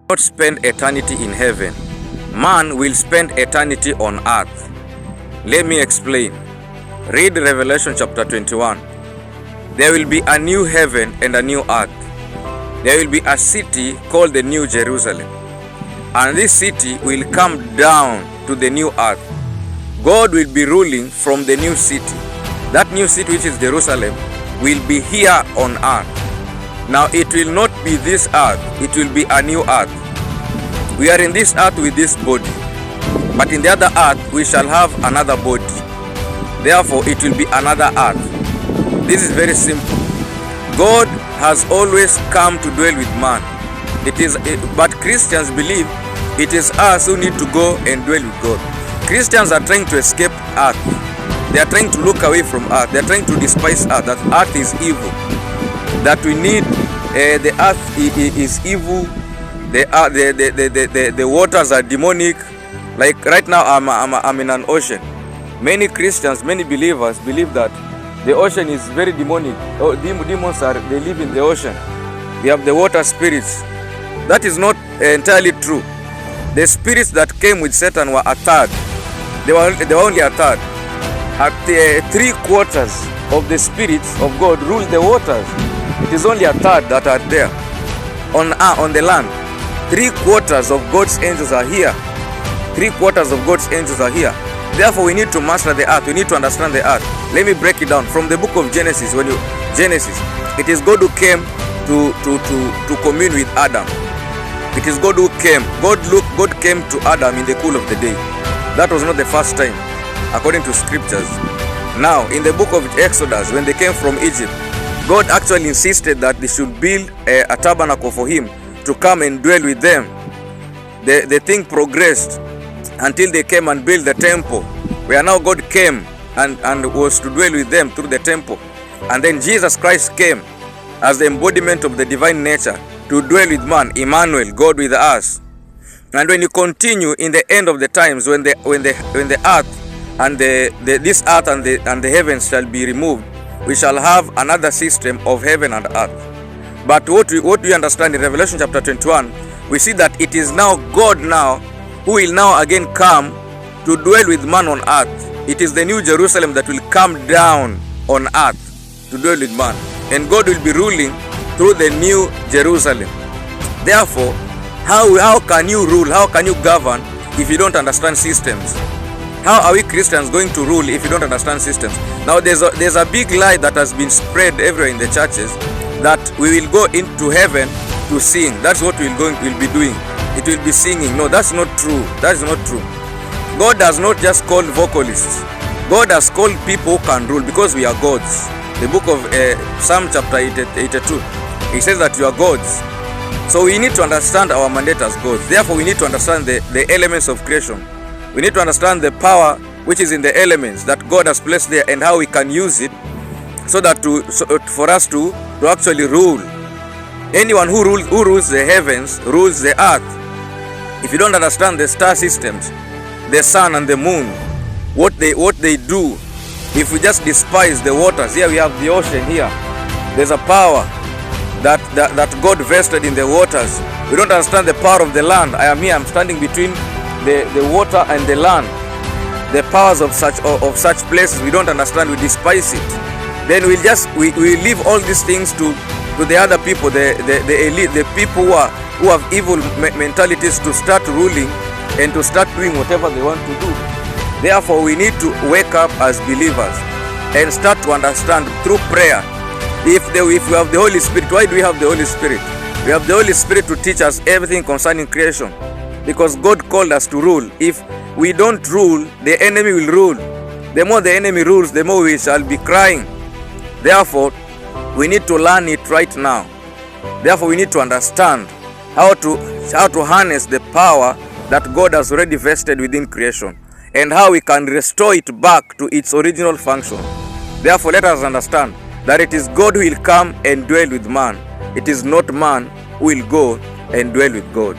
not spend eternity in heaven. Man will spend eternity on earth. Let me explain. Read Revelation chapter 21. There will be a new heaven and a new earth. There will be a city called the New Jerusalem. And this city will come down to the new earth. God will be ruling from the new city. That new city, which is Jerusalem, will be here on earth. Now it will not be this earth, it will be a new earth. We are in this earth with this body, but in the other earth we shall have another body. Therefore it will be another earth. This is very simple. God has always come to dwell with man. But Christians believe it is us who need to go and dwell with God. Christians are trying to escape earth. They are trying to look away from earth. They are trying to despise earth, that earth is evil. That we need, the earth is evil. The waters are demonic. Like right now I'm in an ocean. Many Christians, many believers believe that the ocean is very demonic. Demons they live in the ocean. We have the water spirits. That is not entirely true. The spirits that came with Satan were a third. They were only a third. At 3/4 of the spirits of God rule the waters. It is only a third that are there on the land. 3/4 of God's angels are here. 3/4 of God's angels are here. Therefore, we need to master the earth. We need to understand the earth. Let me break it down from the book of Genesis. Genesis, it is God who came to commune with Adam. It is God who came. God came to Adam in the cool of the day. That was not the first time, according to scriptures. Now, in the book of Exodus, when they came from Egypt, God actually insisted that they should build a tabernacle for him to come and dwell with them. The thing progressed until they came and built the temple, where now God came and was to dwell with them through the temple. And then Jesus Christ came as the embodiment of the divine nature to dwell with man, Emmanuel, God with us. And when you continue in the end of the times, when the earth and this earth and the heavens shall be removed, we shall have another system of heaven and earth. But what we understand in Revelation chapter 21, we see that it is now God now who will now again come to dwell with man on earth. It is the New Jerusalem that will come down on earth to dwell with man. And God will be ruling through the New Jerusalem. Therefore, how can you rule, how can you govern if you don't understand systems? How are we Christians going to rule if you don't understand systems? Now there's a big lie that has been spread everywhere in the churches, that we will go into heaven to sing. That's what we'll be doing. It will be singing. No, that's not true. That is not true. God does not just call vocalists. God has called people who can rule, because we are gods. The book of Psalm chapter 82, it says that you are gods. So we need to understand our mandate as gods. Therefore, we need to understand the elements of creation. We need to understand the power which is in the elements that God has placed there, and how we can use it so that for us to actually rule. Anyone who rules the heavens rules the earth. If you don't understand the star systems, the sun and the moon, what they do, if we just despise the waters, here we have the ocean here. There's a power that God vested in the waters. We don't understand the power of the land. I am here, I'm standing between the water and the land. The powers of such places we don't understand, we despise it. Then we leave all these things to the other people, the elite, the people who have evil mentalities, to start ruling and to start doing whatever they want to do. Therefore, we need to wake up as believers and start to understand through prayer. If we have the Holy Spirit, why do we have the Holy Spirit? We have the Holy Spirit to teach us everything concerning creation, because God called us to rule. If we don't rule, the enemy will rule. The more the enemy rules, the more we shall be crying. Therefore, we need to learn it right now. Therefore, we need to understand how to harness the power that God has already vested within creation, and how we can restore it back to its original function. Therefore, let us understand that it is God who will come and dwell with man. It is not man who will go and dwell with God.